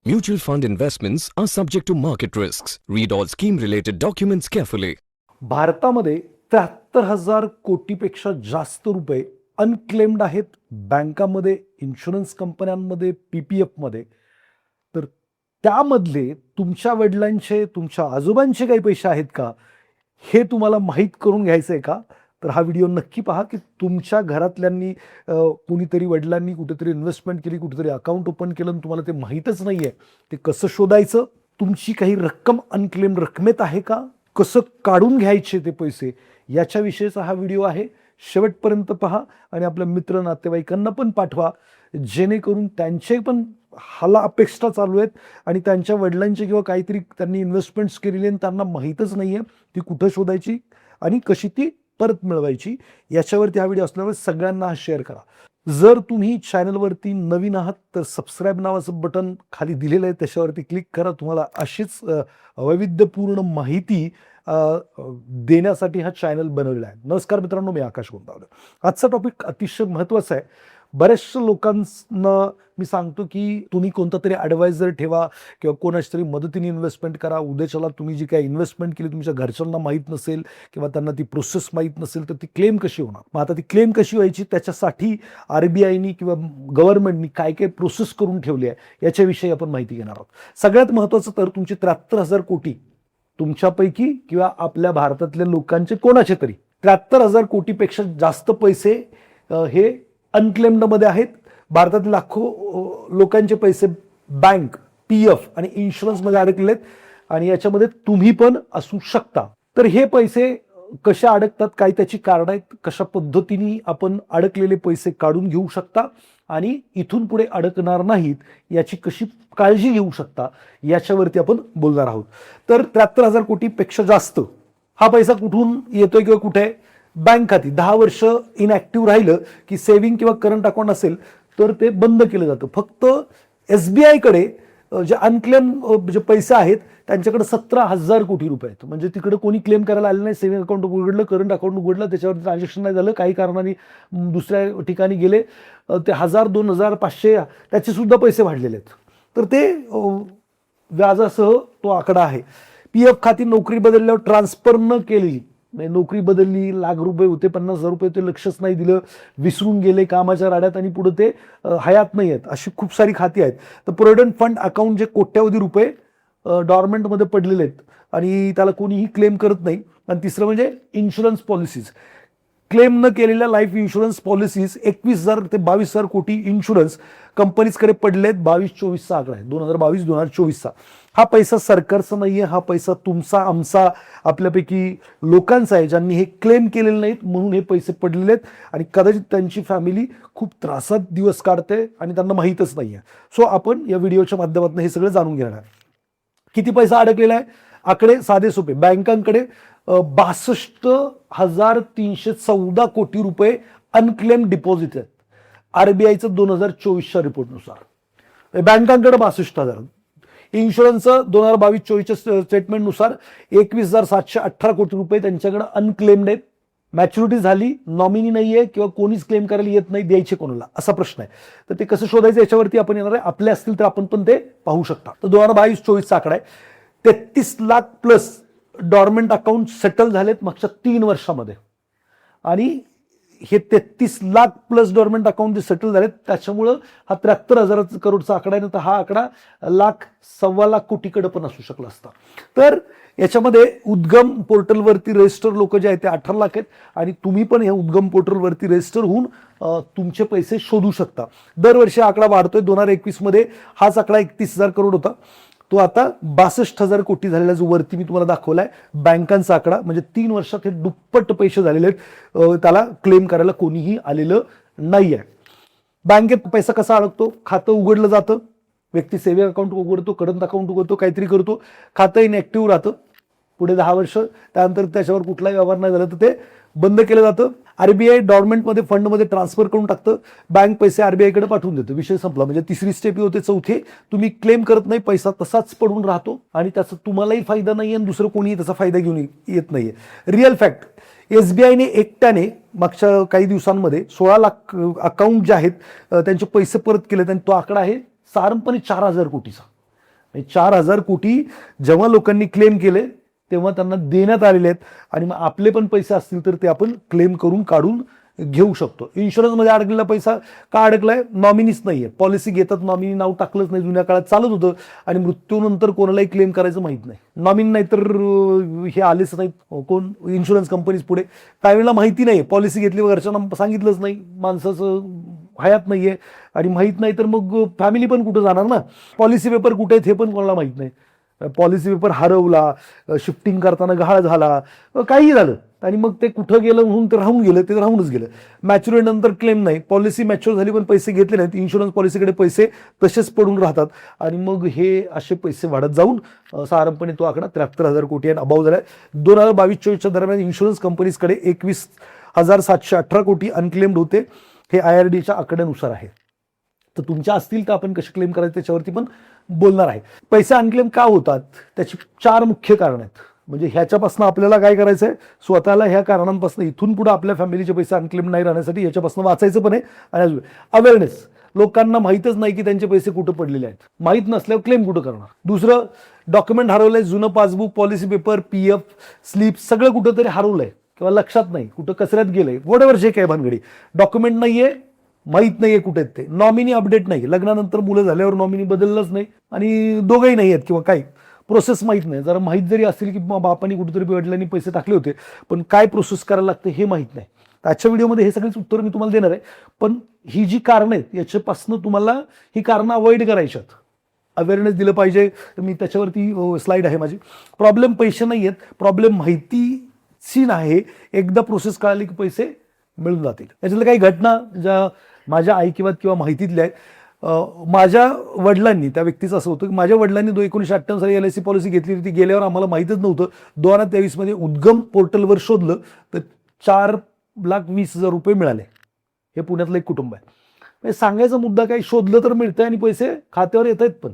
Mutual fund investments are subject to market risks. Read all scheme related documents carefully. भारतामध्ये 73,000 कोटीपेक्षा जास्त रुपये unclaimed आहेत बँकामध्ये, इन्शुरन्स कंपन्यांमध्ये, पीपीएफमध्ये. तर त्यामधले तुमच्या वडिलांचे, तुमच्या आजोबांचे काही पैसे आहेत का, हे तुम्हाला माहीत करून घ्यायचं आहे का? तर हा व्हिडिओ नक्की पहा की तुमच्या घरातल्यांनी कुणीतरी वडिलांनी कुठेतरी इन्व्हेस्टमेंट केली, कुठेतरी अकाउंट ओपन केलं आणि तुम्हाला ते माहीतच नाही आहे. ते कसं शोधायचं? तुमची काही रक्कम अनक्लेम रकमेत आहे का? कसं काढून घ्यायचे ते पैसे, याच्याविषयीचा हा व्हिडिओ आहे. शेवटपर्यंत पहा आणि आपल्या मित्र नातेवाईकांना पण पाठवा, जेणेकरून त्यांचे पण हाला अपेक्षा चालू आहेत आणि त्यांच्या वडिलांचे किंवा काहीतरी त्यांनी इन्व्हेस्टमेंट्स केलेली आणि त्यांना माहीतच नाही आहे ती कुठं शोधायची आणि कशी ती परत मिळवायची. याच्यावरती हा व्हिडिओ असल्यामुळे सगळ्यांना हा शेअर करा. जर तुम्ही चॅनलवरती नवीन आहात तर सबस्क्राईब नावाचं बटन खाली दिलेलं आहे, त्याच्यावरती क्लिक करा. तुम्हाला अशीच वैविध्यपूर्ण माहिती देण्यासाठी हा चॅनल बनवलेला आहे. नमस्कार मित्रांनो, मी आकाश गोंदावले. आजचा टॉपिक अतिशय महत्त्वाचा आहे. बऱ्याचशा लोकांना मी सांगतो की तुम्ही कोणता तरी ॲडवायझर ठेवा किंवा कोणाच्या तरी मदतीने इन्व्हेस्टमेंट करा. उद्याच्याला तुम्ही जी काही इन्व्हेस्टमेंट केली तुमच्या घरच्यांना माहीत नसेल किंवा त्यांना ती प्रोसेस माहीत नसेल तर ती क्लेम कशी होणार? मग आता ती क्लेम कशी व्हायची, त्याच्यासाठी RBIनी किंवा गव्हर्नमेंटनी काय काय प्रोसेस करून ठेवली आहे याच्याविषयी आपण माहिती घेणार आहोत. सगळ्यात महत्त्वाचं तर तुमचे 73,000 कोटी तुमच्यापैकी किंवा आपल्या भारतातल्या लोकांचे कोणाचे तरी 73,000 कोटीपेक्षा जास्त पैसे हे अनक्लेम्डमध्ये आहेत. भारतातील लाखो लोकांचे पैसे बँक, PF आणि इन्शुरन्समध्ये अडकलेले आहेत आणि याच्यामध्ये तुम्ही पण असू शकता. तर हे पैसे कशा अडकतात, काय त्याची कारणं आहेत, कशा पद्धतीने आपण अडकलेले पैसे काढून घेऊ शकता आणि इथून पुढे अडकणार नाहीत याची कशी काळजी घेऊ शकता, याच्यावरती आपण बोलणार आहोत. तर 73,000 कोटीपेक्षा जास्त हा पैसा कुठून येतोय किंवा कुठे आहे? बँक खाती 10 वर्ष इनॅक्टिव्ह राहिलं की सेव्हिंग किंवा करंट अकाउंट असेल तर ते बंद केलं जातं. फक्त SBI कडे जे अनक्लेम जे पैसे आहेत त्यांच्याकडे 17,000 कोटी रुपये आहेत. म्हणजे तिकडे कोणी क्लेम करायला आले नाही. सेव्हिंग अकाउंट उघडलं, करंट अकाउंट उघडलं, त्याच्यावर ट्रान्झॅक्शन नाही झालं, काही कारणाने दुसऱ्या ठिकाणी गेले, ते 1,000, 2,000, 500 त्याचे सुद्धा पैसे वाढलेले आहेत. तर ते व्याजासह तो आकडा आहे. PF खाती नोकरी बदलल्यावर ट्रान्सफर न केलेली, नोकरी बदलली, लाख रुपये होते, 50,000 रुपये, ते लक्षच नाही दिलं, विसरून गेले कामाच्या राड्यात आणि पुढे ते हयात नाही आहेत, अशी खूप सारी खाती आहेत. तर प्रोव्हिडंट फंड अकाउंट जे कोट्यावधी रुपये डॉर्मेंटमध्ये पडलेले आहेत आणि त्याला कोणीही क्लेम करत नाही. आणि तिसरं म्हणजे इन्शुरन्स पॉलिसीज, क्लेम न केलेल्या लाईफ इन्शुरन्स पॉलिसीज 21,000 ते 22,000 कोटी इन्शुरन्स कंपनीजकडे पडले आहेत. 22-24चा आकडा आहे, 2022-2024चा. हा पैसा सरकारचा नाही आहे, हा पैसा तुमचा, आमचा, आपल्यापैकी लोकांचा आहे ज्यांनी हे क्लेम केलेले नाहीत म्हणून हे पैसे पडलेले आहेत आणि कदाचित त्यांची फॅमिली खूप त्रासात दिवस काढते आणि त्यांना माहीतच नाही आहे. सो आपण या व्हिडिओच्या माध्यमातून हे सगळं जाणून घेणार आहे. किती पैसा अडकलेला आहे? आकडे साधे सोपे. बँकांकडे 62,314 कोटी रुपये अनक्लेम डिपॉझिट आहेत RBIचं 2024च्या रिपोर्टनुसार. बँकांकडे 62,000. इन्शुरन्सचं 2022-24च्या स्टेटमेंटनुसार 21,718 कोटी रुपये त्यांच्याकडे अनक्लेम्ड आहेत. मॅच्युरिटी झाली, नॉमिनी नाही आहे किंवा कोणीच क्लेम करायला येत नाही, द्यायचे कोणाला, असा प्रश्न आहे. तर ते कसं शोधायचं याच्यावरती आपण येणार आहे. आपले असतील तर आपण पण ते पाहू शकता. तर 2022-24चा आकडा आहे 33 lakh plus dormant account settle झालेत मागच्या 3 वर्षामध्ये. आणि हे 33 लाख प्लस डॉर्मेंट अकाउंट जे सेटल झालेत त्याच्यामुळं हा 73,000 करोडचा आकडा आहे. तर हा आकडा लाख, 1.25 कोटीकडे पण असू शकला असता. तर याच्यामध्ये उद्गम पोर्टलवरती रजिस्टर लोक जे आहेत ते 18 लाख आहेत आणि तुम्ही पण या उद्गम पोर्टलवरती रजिस्टर होऊन तुमचे पैसे शोधू शकता. दरवर्षी आकडा वाढतोय. 2021मध्ये हाच आकडा 31,000 करोड होता, तो आता 62,000 कोटी झालेला, जो वरती मी तुम्हाला दाखवलाय बँकांचा आकडा. म्हणजे 3 वर्षात हे दुप्पट पैसे झालेले आहेत. त्याला क्लेम करायला कोणीही आलेलं नाही आहे. बँकेत पैसा कसा अडकतो? खातं उघडलं जातं, व्यक्ती सेव्हिंग अकाउंट उघडतो, करंट अकाउंट उघडतो, काहीतरी करतो, खातं इनॅक्टिव्ह राहतं. पुढे 10 वर्ष त्यानंतर त्याच्यावर कुठलाही व्यवहार नाही झाला तर ते बंद केलं जातं. RBI डॉर्मेंटमध्ये फंडमध्ये ट्रान्सफर करून टाकतं, बँक पैसे RBI कडे पाठवून देतं, विषय संपला. म्हणजे तिसरी स्टेप होते. चौथी, तुम्ही क्लेम करत नाही, पैसा तसाच पडून राहतो आणि त्याचा तुम्हालाही फायदा नाही आणि दुसरं कोणीही त्याचा फायदा घेऊन येत नाहीये. रिअल फॅक्ट, SBIने एकट्याने मागच्या काही दिवसांमध्ये 16 लाख अकाउंट जे आहेत त्यांचे पैसे परत केलेत आणि तो आकडा आहे साधारणपणे 4,000 कोटीचा. 4,000 कोटी जेव्हा लोकांनी क्लेम केले तेव्हा त्यांना देण्यात आलेले आहेत आणि मग आपले पण पैसे असतील तर ते आपण क्लेम करून काढून घेऊ शकतो. इन्शुरन्समध्ये अडकलेला पैसा का अडकलाय? नॉमिनीच नाहीये. पॉलिसी घेतात, नॉमिनी नाव टाकलंच नाही, जुन्या काळात चालत होतं आणि मृत्यूनंतर कोणालाही क्लेम करायचं माहीत नाही. नॉमिनी नाही तर हे आलेच नाहीत कोण इन्शुरन्स कंपनीज पुढे. त्यावेळेला माहिती नाही, पॉलिसी घेतली घरच्यांना सांगितलंच नाही, माणसाचं हयात नाहीये आणि माहीत नाही तर मग फॅमिली पण कुठं जाणार ना. पॉलिसी पेपर कुठे आहेत हे पण कोणाला माहीत नाही. पॉलिसी पेपर हरवला, शिफ्टिंग करताना गहाळ झाला, काही झालं आणि मग ते कुठं गेलं म्हणून ते राहून गेलं, ते राहूनच गेलं. मॅच्युरिटी नंतर क्लेम नाही, पॉलिसी मॅच्युअर झाली पण पैसे घेतले नाहीत, इन्शुरन्स पॉलिसीकडे पैसे तसेच पडून राहतात आणि मग हे असे पैसे वाढत जाऊन साधारणपणे तो आकडा 73,000 कोटी आणि अबाव झाला. 2022-24च्या दरम्यान इन्शुरन्स कंपनीजकडे 21,718 कोटी अनक्लेम्ड होते. हे IRDAच्या आकड्यानुसार आहे. तर तुमच्या असतील तर आपण कसे क्लेम करायचे त्याच्यावरती पण बोलणार आहे. पैसे अनक्लेम का होतात त्याची 4 मुख्य कारण आहेत. म्हणजे ह्याच्यापासून आपल्याला काय करायचं आहे, स्वतःला ह्या कारणांपासून इथून पुढे आपल्या फॅमिलीचे पैसे अनक्लेम नाही राहण्यासाठी याच्यापासून वाचायचं पण आहे. आणि अवेअरनेस, लोकांना माहीतच नाही की त्यांचे पैसे कुठं पडलेले आहेत. माहीत नसल्यावर क्लेम कुठं करणार. दुसरं, डॉक्युमेंट हरवलंय, जुनं passbook, policy paper, PF slip सगळं कुठं तरी हरवलंय किंवा लक्षात नाही, कुठं कचऱ्यात गेलंय, वॉटेवर जे काय भानगडी. डॉक्युमेंट नाहीये, माहीत नाहीये कुठे आहेत ते, नॉमिनी अपडेट नाही, लग्नानंतर मुलं झाल्यावर नॉमिनी बदललंच नाही आणि दोघंही नाही आहेत किंवा काही प्रोसेस माहीत नाही. जरा माहीत जरी असेल की बापांनी कुठेतरी वडिलांनी पैसे टाकले होते पण काय प्रोसेस करायला लागते हे माहीत नाही. आजच्या व्हिडिओमध्ये हे सगळीच उत्तर मी तुम्हाला देणार आहे. पण ही जी कारणं आहेत याच्यापासून तुम्हाला ही कारणं अवॉइड करायची आहेत. अवेअरनेस दिलं पाहिजे. मी त्याच्यावरती स्लाईड आहे माझी. प्रॉब्लेम पैसे नाही आहेत, प्रॉब्लेम माहितीची नाही. एकदा प्रोसेस कळाली की पैसे मिळून जातील. त्याच्यातल्या काही घटना ज्या माझ्या ऐकिवात किंवा माहितीतल्या आहेत. माझ्या वडिलांनी, त्या व्यक्तीचं असं होतं की माझ्या वडिलांनी 1998 साली LIC पॉलिसी घेतली होती. गेल्यावर आम्हाला माहीतच नव्हतं. 2023 उद्गम पोर्टलवर शोधलं तर 4,20,000 रुपये मिळाले. हे पुण्यातलं एक कुटुंब आहे. म्हणजे सांगायचा मुद्दा काही, शोधलं तर मिळतंय आणि पैसे खात्यावर येत आहेत. पण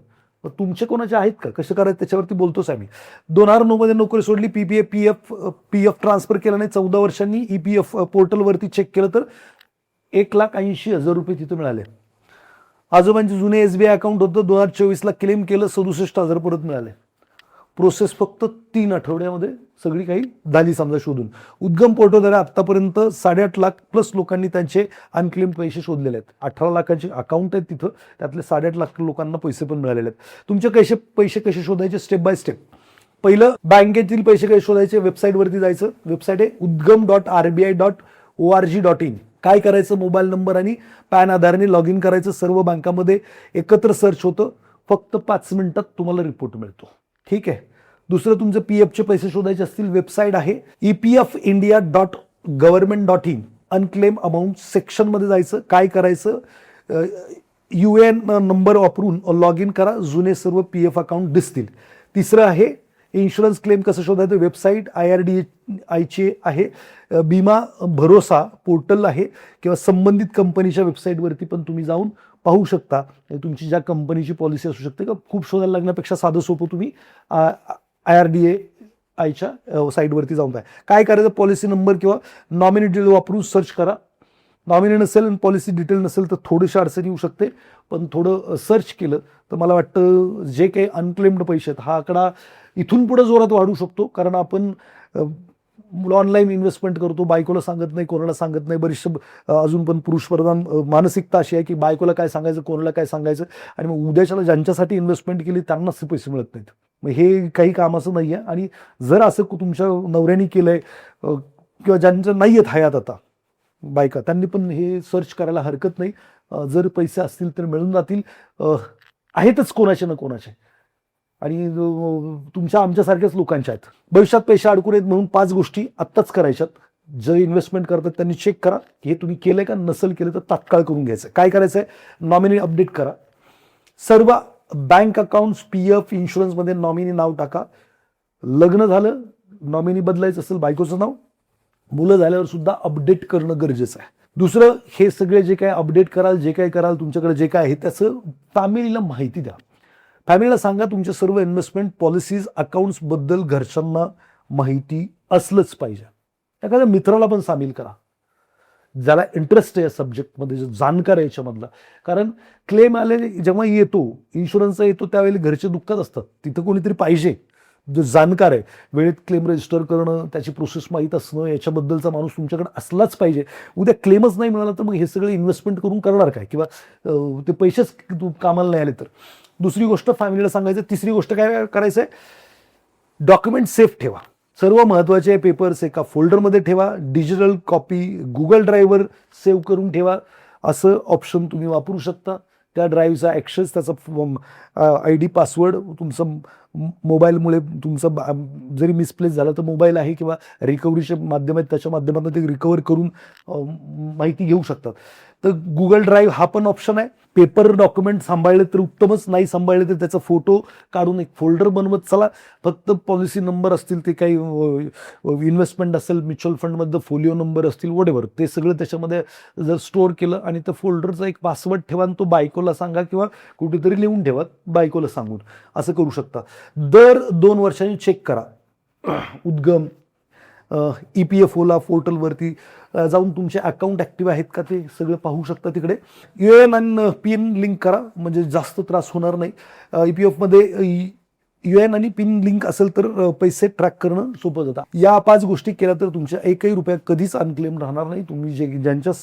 तुमचे कोणाचे आहेत का, कसं करायचं त्याच्यावरती बोलतोच आहे मी. 2009 नोकरी सोडली, PF ट्रान्सफर केला नाही. 14 वर्षांनी EPF पोर्टलवरती चेक केलं तर 1,80,000 रुपये तिथं मिळाले. आजोबांचे जुने SBI अकाउंट होतं, 2024ला क्लेम केलं, 67,000 परत मिळाले. प्रोसेस फक्त 3 आठवड्यामध्ये सगळी काही झाली समजा शोधून. उद्गम पोर्टलद्वारे आतापर्यंत 8.5 लाख प्लस लोकांनी त्यांचे अनक्लेम पैसे शोधलेले आहेत. 18 लाखांचे अकाउंट आहेत तिथं, त्यातले 8.5 लाख लोकांना पैसे पण मिळालेले आहेत. तुमचे पैसे कसे शोधायचे स्टेप बाय स्टेप. पहिलं, बँकेतील पैसे कसे शोधायचे, वेबसाईटवरती जायचं. वेबसाईट आहे udgam.rbi.org.in. काय करायचं, मोबाईल नंबर आणि पॅन आधारने लॉग इन करायचं. सर्व बँकामध्ये एकत्र सर्च होतं, फक्त 5 मिनिटात तुम्हाला रिपोर्ट मिळतो. ठीक आहे. दुसरं, तुमचे PFचे पैसे शोधायचे असतील, वेबसाईट आहे epfindia.government.in. अनक्लेम अमाऊंट सेक्शनमध्ये जायचं. काय करायचं, UN नंबर वापरून लॉग इन करा, जुने सर्व PF अकाउंट दिसतील. तिसरं आहे इन्शुरन्स क्लेम कसं शोधायचं, वेबसाईट IRDAची आहे. बिमा भरोसा पोर्टल आहे किंवा संबंधित कंपनीच्या वेबसाईटवरती पण तुम्ही जाऊन पाहू शकता. तुमची ज्या कंपनीची पॉलिसी असू शकते का, खूप शोधायला लागण्यापेक्षा साधं सोपं तुम्ही IRDAच्या साईटवरती जाऊन काय करायचं, पॉलिसी नंबर किंवा नॉमिनी डिटेल वापरून सर्च करा. नॉमिनी नसेल आणि पॉलिसी डिटेल नसेल तर थोडीशी अडचण येऊ शकते. पण थोडं सर्च केलं तर मला वाटतं जे काही अनक्लेम्ड पैसे आहेत हा आकडा इथून पुढे जोरात वाढू शकतो. कारण आपण ऑनलाईन इन्व्हेस्टमेंट करतो, बायकोला सांगत नाही, कोणाला सांगत नाही. बरीचशी अजून पण पुरुषप्रधान मानसिकता अशी आहे की बायकोला काय सांगायचं, कोणाला काय सांगायचं आणि मग उद्याच्याला ज्यांच्यासाठी इन्व्हेस्टमेंट केली त्यांनाच ते पैसे मिळत नाहीत. मग हे काही कामाचं नाही आहे. आणि जर असं तुमच्या नवऱ्याने केलंय किंवा ज्यांचं नाही आहेत हयात आता बायका, त्यांनी पण हे सर्च करायला हरकत नाही. जर पैसे असतील तर मिळून जातील. आहेतच कोणाचे ना कोणाचे आणि तुमच्या आमच्यासारख्याच लोकांच्या आहेत. भविष्यात पैसे अडकून आहेत म्हणून 5 गोष्टी आत्ताच करायच्यात. जे इन्व्हेस्टमेंट करतात त्यांनी चेक करा की हे तुम्ही केलंय का, नसेल केलं तर तात्काळ करून घ्यायचं. काय करायचं आहे, नॉमिनी अपडेट करा. सर्व बँक अकाउंट्स, PF, इन्शुरन्समध्ये नॉमिनी नाव टाका. लग्न झालं, नॉमिनी बदलायचं असेल बायकोचं नाव, मुलं झाल्यावर सुद्धा अपडेट करणं गरजेचं आहे. दुसरं, हे सगळे जे काय अपडेट कराल, जे काय कराल, तुमच्याकडे जे काय आहे त्याचं फॅमिलीला माहिती द्या. फॅमिलीला सांगा तुमच्या सर्व इन्व्हेस्टमेंट पॉलिसीज अकाउंट्सबद्दल घरच्यांना माहिती असलंच पाहिजे. एखाद्या मित्राला पण सामील करा. ज्याला इंटरेस्ट आहे या सब्जेक्टमध्ये, जो जाणकार आहे याच्यामधला. कारण क्लेम आले जेव्हा येतो, इन्शुरन्सचा येतो, त्यावेळी घरचे दुःखात असतात. तिथं कोणीतरी पाहिजे जो जाणकार आहे. वेळेत क्लेम रजिस्टर करणं, त्याची प्रोसेस माहीत असणं, याच्याबद्दलचा माणूस तुमच्याकडे असलाच पाहिजे. उद्या क्लेमच नाही मिळाला तर मग हे सगळं इन्व्हेस्टमेंट करून करणार काय, किंवा ते पैसेच कामाला नाही आले तर. दुसरी गोष्ट फॅमिलीला सांगायचं. तिसरी गोष्ट काय करायचं आहे, डॉक्युमेंट सेफ ठेवा. सर्व महत्त्वाचे पेपर्स एका फोल्डरमध्ये ठेवा. डिजिटल कॉपी गुगल ड्राईव्हवर सेव्ह करून ठेवा. असं ऑप्शन तुम्ही वापरू शकता. त्या ड्राईव्हचा ॲक्सेस, त्याचा ID पासवर्ड, तुमचं मोबाईलमुळे तुमचं जरी मिसप्लेस झालं तर मोबाईल आहे किंवा रिकव्हरीचे माध्यम आहेत, त्याच्या माध्यमातून ते रिकवर करून माहिती घेऊ शकतात. तर गुगल ड्राईव्ह हा पण ऑप्शन आहे. पेपर डॉक्युमेंट सांभाळले तर उत्तमच, नाही सांभाळले तर त्याचा फोटो काढून एक फोल्डर बनवत चला. फक्त पॉलिसी नंबर असतील, ते काही इन्व्हेस्टमेंट असेल, म्युच्युअल फंडमधलं फोलिओ नंबर असतील, वॉटेवर, ते सगळं त्याच्यामध्ये जर स्टोअर केलं आणि त्या फोल्डरचा एक पासवर्ड ठेवा आणि तो बायकोला सांगा किंवा कुठेतरी लिहून ठेवा, बायकोला सांगून असं करू शकता. दर 2 वर्षांनी चेक करा. उद्गम EPFOला पोर्टलवरती जाऊन तुमचे अकाउंट ॲक्टिव्ह आहेत का ते सगळं पाहू शकता. तिकडे UAN आणि PIN लिंक करा, म्हणजे जास्त त्रास होणार नाही. EPFमध्ये UAN आणि PIN लिंक असेल तर पैसे ट्रॅक करणं सोपं जातं. या 5 गोष्टी केल्या तर तुमच्या एकही रुपया कधीच अनक्लेम राहणार नाही. तुम्ही ज्यांच्या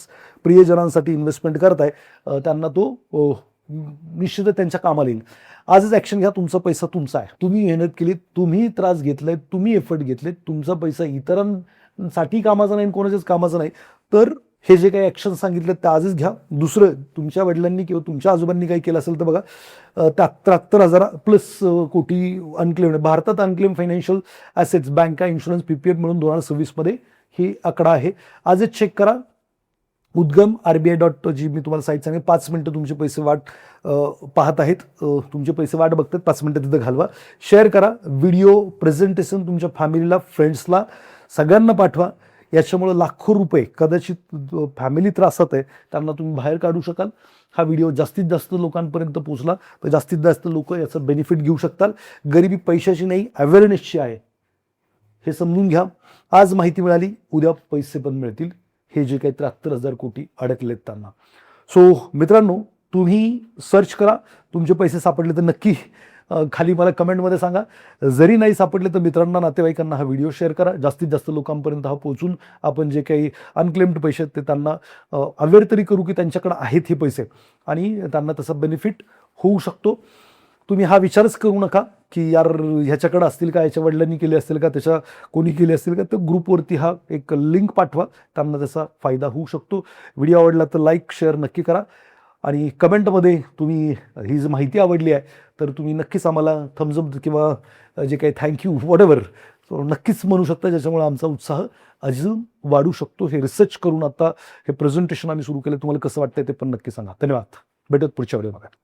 प्रियजनांसाठी इन्व्हेस्टमेंट करताय त्यांना तो निश्चितच त्यांच्या कामाला येईल. आजच ॲक्शन घ्या. तुमचा पैसा तुमचा आहे. तुम्ही मेहनत केली, तुम्ही त्रास घेतलाय, तुम्ही एफर्ट घेतलेत. तुमचा पैसा इतरांसाठी कामाचा नाही, कोणाच्याच कामाचा नाही. तर हे जे काही ॲक्शन सांगितलं ते आजच घ्या. दुसरं, तुमच्या वडिलांनी किंवा तुमच्या आजोबांनी काही केलं असेल तर बघा, 73,000+ कोटी अनक्लेम. भारतात अनक्लेम फायनान्शियल ॲसेट्स, बँका, इन्शुरन्स, PPF मिळून 2026 मध्ये ही आकडा आहे. आजच चेक करा. उद्गम RBI.G मी तुम्हाला साईट सांगेन. 5 मिनिटं तुमचे पैसे वाट पाहत आहेत, तुमचे पैसे वाट बघतात, 5 मिनिटं तिथं घालवा. शेअर करा व्हिडिओ, प्रेझेंटेशन तुमच्या फॅमिलीला, फ्रेंड्सला, सगळ्यांना पाठवा. याच्यामुळे लाखो रुपये कदाचित फॅमिली त्रासात आहे त्यांना तुम्ही बाहेर काढू शकाल. हा व्हिडिओ जास्तीत जास्त लोकांपर्यंत पोहोचला तर जास्तीत जास्त लोक याचं बेनिफिट घेऊ शकतात. गरिबी पैशाची नाही, अवेअरनेसची आहे, हे समजून घ्या. आज माहिती मिळाली, उद्या पैसे पण मिळतील. हे जे काही 73,000 कोटी अडकलेत त्यांना. सो मित्रांनो, तुम्ही सर्च करा. तुमचे पैसे सापडले तर नक्की खाली मला कमेंटमध्ये सांगा. जरी नाही सापडले तर मित्रांना, नातेवाईकांना हा व्हिडिओ शेअर करा. जास्तीत जास्त लोकांपर्यंत हा पोहोचून आपण जे काही अनक्लेम्ड पैसे आहेत ते त्यांना अवेअर तरी करू की त्यांच्याकडे आहेत हे पैसे आणि त्यांना त्याचा बेनिफिट होऊ शकतो. तुम्ही हा विचारच करू नका की यार ह्याच्याकडे असतील का, याच्या वडिलांनी केले असतील का, त्याच्या कोणी केले असतील का. तर ग्रुपवरती हा एक लिंक पाठवा, त्यांना त्याचा फायदा होऊ शकतो. व्हिडिओ आवडला तर लाईक शेअर नक्की करा आणि कमेंटमध्ये तुम्ही ही जी माहिती आवडली आहे तर तुम्ही नक्कीच आम्हाला थम्सअप किंवा जे काही थँक्यू वॉटेवर नक्कीच म्हणू शकता, ज्याच्यामुळे आमचा उत्साह अजून वाढू शकतो. हे रिसर्च करून आता हे प्रेझेंटेशन आम्ही सुरू केलं. तुम्हाला कसं वाटतंय ते पण नक्की सांगा. धन्यवाद. भेटत पुढच्या व्हिडिओमध्ये.